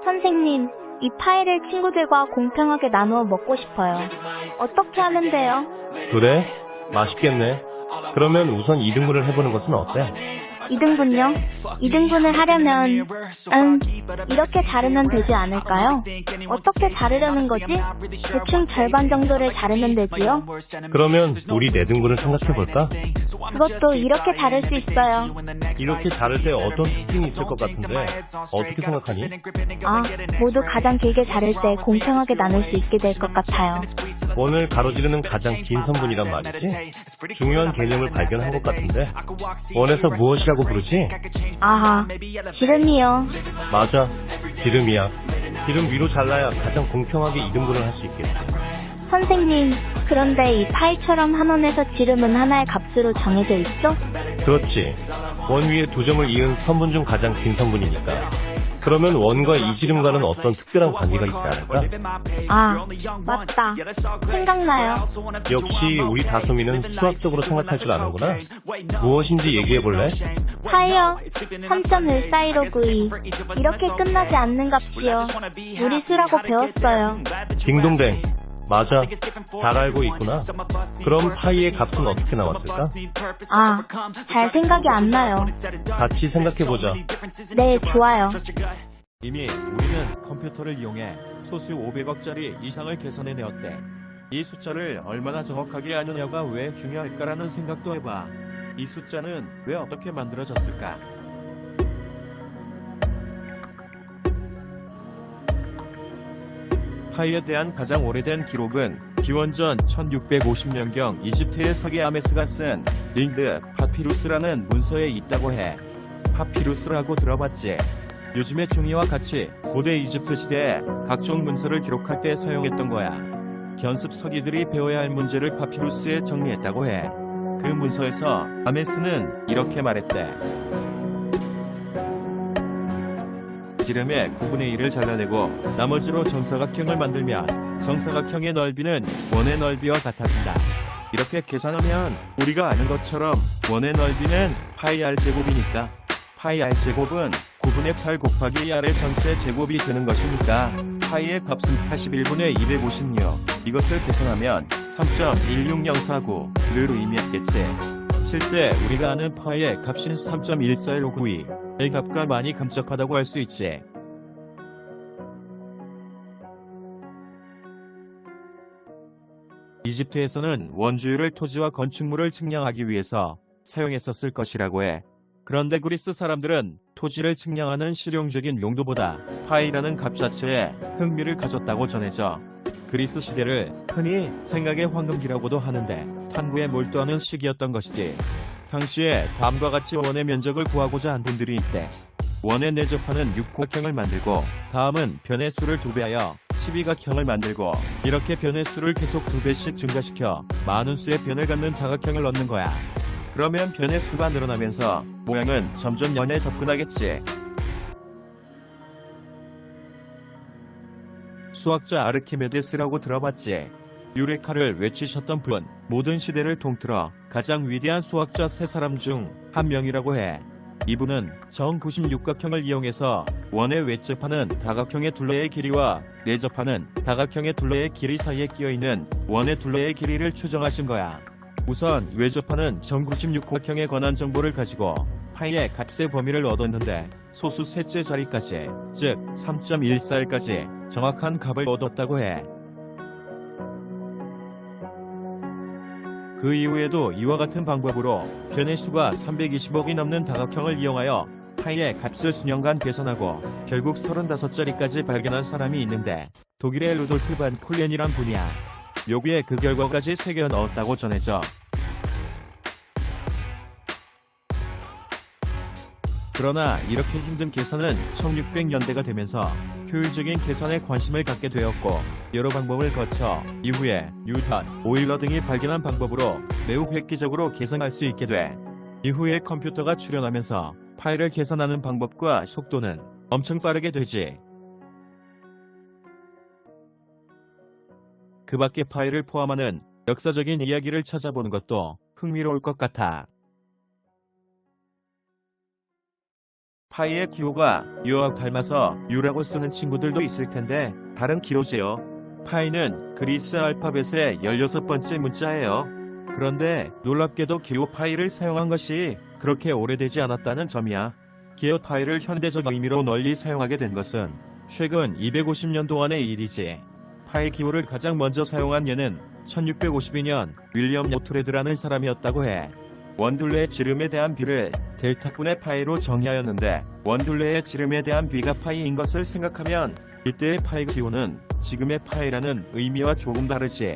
선생님, 이 파이를 친구들과 공평하게 나누어 먹고 싶어요. 어떻게 하면 돼요? 그래? 맛있겠네. 그러면 우선 2등분을 해보는 것은 어때? 2등분요? 2등분을 하려면, 이렇게 자르면 되지 않을까요? 어떻게 자르려는 거지? 대충 절반 정도를 자르면 되지요? 그러면 우리 4등분을 생각해볼까? 그것도 이렇게 자를 수 있어요. 이렇게 자를 때 어떤 특징이 있을 것 같은데 어떻게 생각하니? 모두 가장 길게 자를 때 공평하게 나눌 수 있게 될 것 같아요. 원을 가로지르는 가장 긴 선분이란 말이지? 중요한 개념을 발견한 것 같은데 원에서 무엇이라고 부르지? 아하, 기름이요. 맞아, 기름이야. 기름 위로 잘라야 가장 공평하게 2등분을 할 수 있겠지. 선생님, 그런데 이 파이처럼 한 원에서 지름은 하나의 값으로 정해져 있죠? 그렇지. 원 위에 2점을 이은 선분 중 가장 긴 선분이니까. 그러면 원과 이 지름과는 어떤 특별한 관계가 있지 않을까? 맞다. 생각나요. 역시 우리 다솜이는 수학적으로 생각할 줄 아는구나. 무엇인지 얘기해볼래? 파이요. 3.141592. 이렇게 끝나지 않는 값이요. 무리수라고 배웠어요. 딩동댕. 맞아. 잘 알고 있구나. 그럼 파이의 값은 어떻게 나왔을까? 잘 생각이 안 나요. 같이 생각해보자. 네, 좋아요. 이미 우리는 컴퓨터를 이용해 소수 500억짜리 이상을 계산해내었대. 이 숫자를 얼마나 정확하게 아느냐가 왜 중요할까라는 생각도 해봐. 이 숫자는 왜 어떻게 만들어졌을까? 파이에 대한 가장 오래된 기록은 기원전 1650년경 이집트의 서기 아메스가 쓴 링드 파피루스라는 문서에 있다고 해. 파피루스라고 들어봤지? 요즘의 종이와 같이 고대 이집트 시대에 각종 문서를 기록할 때 사용했던 거야. 견습 서기들이 배워야 할 문제를 파피루스에 정리했다고 해. 그 문서에서 아메스는 이렇게 말했대. 지름의 9분의 1을 잘라내고 나머지로 정사각형을 만들면 정사각형의 넓이는 원의 넓이와 같아진다. 이렇게 계산하면 우리가 아는 것처럼 원의 넓이는 파이 r제곱이니까 파이 r제곱은 9분의 8 곱하기 r의 전체 제곱이 되는 것이니까 파이의 값은 81분의 256. 이것을 계산하면 3.16049를 의미했겠지. 실제 우리가 아는 파이의 값인 3.14192. 의 값과 많이 감짝하다고 할 수 있지. 이집트에서는 원주율을 토지와 건축물을 측량하기 위해서 사용했었을 것이라고 해. 그런데 그리스 사람들은 토지를 측량하는 실용적인 용도보다 파이라는 값 자체에 흥미를 가졌다고 전해져. 그리스 시대를 흔히 생각의 황금기라고도 하는데 탐구에 몰두하는 시기였던 것이지. 당시에 다음과 같이 원의 면적을 구하고자 한 분들이 있대. 원에 내접하는 육각형을 만들고 다음은 변의 수를 2배하여 12각형을 만들고 이렇게 변의 수를 계속 2배씩 증가시켜 많은 수의 변을 갖는 다각형을 넣는 거야. 그러면 변의 수가 늘어나면서 모양은 점점 0에 접근하겠지. 수학자 아르키메데스라고 들어봤지? 유레카를 외치셨던 분, 모든 시대를 통틀어 가장 위대한 수학자 3사람 중 한 명이라고 해. 이분은 정 96각형을 이용해서 원에 외접하는 다각형의 둘레의 길이와 내접하는 다각형의 둘레의 길이 사이에 끼어있는 원의 둘레의 길이를 추정하신 거야. 우선 외접하는 정 96각형에 관한 정보를 가지고 파이의 값의 범위를 얻었는데 소수 셋째 자리까지, 즉 3.14까지 정확한 값을 얻었다고 해. 그 이후에도 이와 같은 방법으로 변의 수가 320억이 넘는 다각형을 이용하여 파이의 값을 수년간 계산하고 결국 35자리까지 발견한 사람이 있는데 독일의 루돌프 반 콜렌이란 분이야. 묘비에 그 결과까지 새겨 넣었다고 전해져. 그러나 이렇게 힘든 계산은 1600년대가 되면서 효율적인 계산에 관심을 갖게 되었고 여러 방법을 거쳐 이후에 뉴턴, 오일러 등이 발견한 방법으로 매우 획기적으로 계산할 수 있게 돼. 이후에 컴퓨터가 출현하면서 파이를 계산하는 방법과 속도는 엄청 빠르게 되지. 그 밖에 파이를 포함하는 역사적인 이야기를 찾아보는 것도 흥미로울 것 같아. 파이의 기호가 유와 닮아서 유라고 쓰는 친구들도 있을 텐데 다른 기호지요. 파이는 그리스 알파벳의 16번째 문자예요. 그런데 놀랍게도 기호 파이를 사용한 것이 그렇게 오래되지 않았다는 점이야. 기호 파이를 현대적 의미로 널리 사용하게 된 것은 최근 250년 동안의 일이지. 파이 기호를 가장 먼저 사용한 예는 1652년 윌리엄 오트레드라는 사람이었다고 해. 원둘레의 지름에 대한 비를 델타분의 파이로 정의하였는데 원둘레의 지름에 대한 비가 파이인 것을 생각하면 이때의 파이 기호는 지금의 파이라는 의미와 조금 다르지.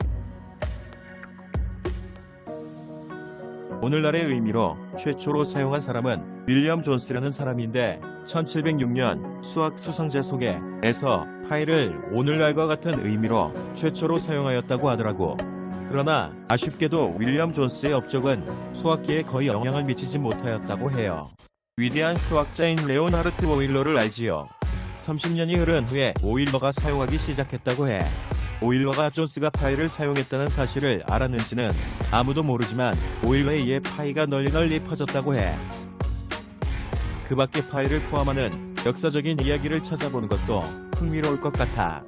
오늘날의 의미로 최초로 사용한 사람은 윌리엄 존스라는 사람인데 1706년 수학 수성제 속에서 파이를 오늘날과 같은 의미로 최초로 사용하였다고 하더라고. 그러나 아쉽게도 윌리엄 존스의 업적은 수학계에 거의 영향을 미치지 못하였다고 해요. 위대한 수학자인 레오나르트 오일러를 알지요? 30년이 흐른 후에 오일러가 사용하기 시작했다고 해. 오일러가 존스가 파이를 사용했다는 사실을 알았는지는 아무도 모르지만 오일러에 의해 파이가 널리 퍼졌다고 해. 그 밖에 파이를 포함하는 역사적인 이야기를 찾아보는 것도 흥미로울 것 같아.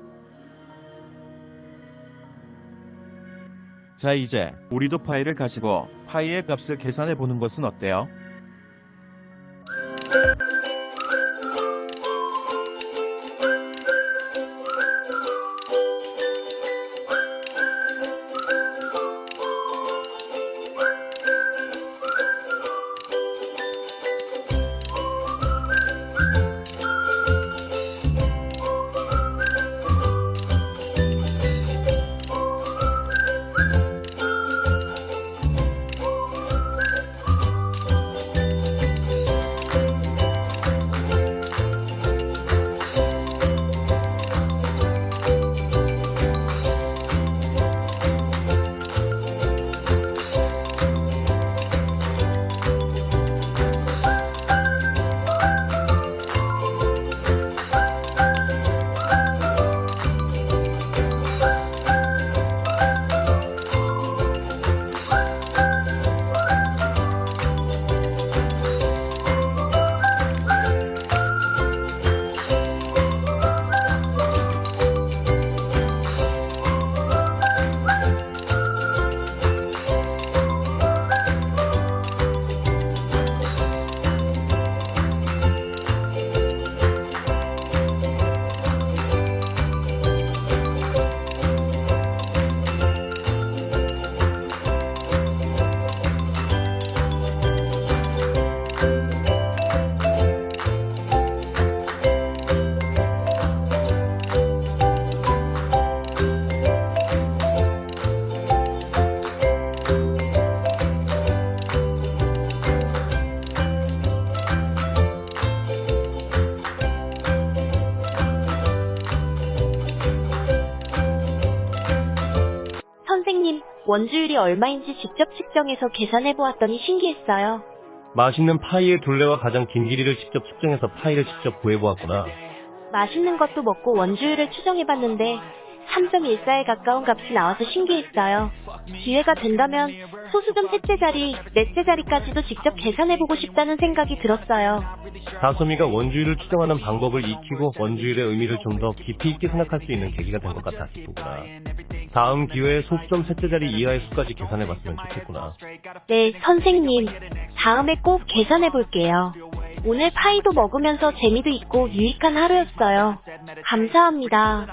자, 이제 우리도 파이를 가지고 파이의 값을 계산해 보는 것은 어때요? 선생님, 원주율이 얼마인지 직접 측정해서 계산해보았더니 신기했어요. 맛있는 파이의 둘레와 가장 긴 길이를 직접 측정해서 파이를 직접 구해보았구나. 맛있는 것도 먹고 원주율을 추정해봤는데 3.14에 가까운 값이 나와서 신기했어요. 기회가 된다면 소수점 셋째 자리, 넷째 자리까지도 직접 계산해보고 싶다는 생각이 들었어요. 다솜이가 원주율을 추정하는 방법을 익히고 원주율의 의미를 좀 더 깊이 있게 생각할 수 있는 계기가 된 것 같아 기쁘구나. 다음 기회에 소수점 셋째 자리 이하의 수까지 계산해봤으면 좋겠구나. 네, 선생님. 다음에 꼭 계산해볼게요. 오늘 파이도 먹으면서 재미도 있고 유익한 하루였어요. 감사합니다.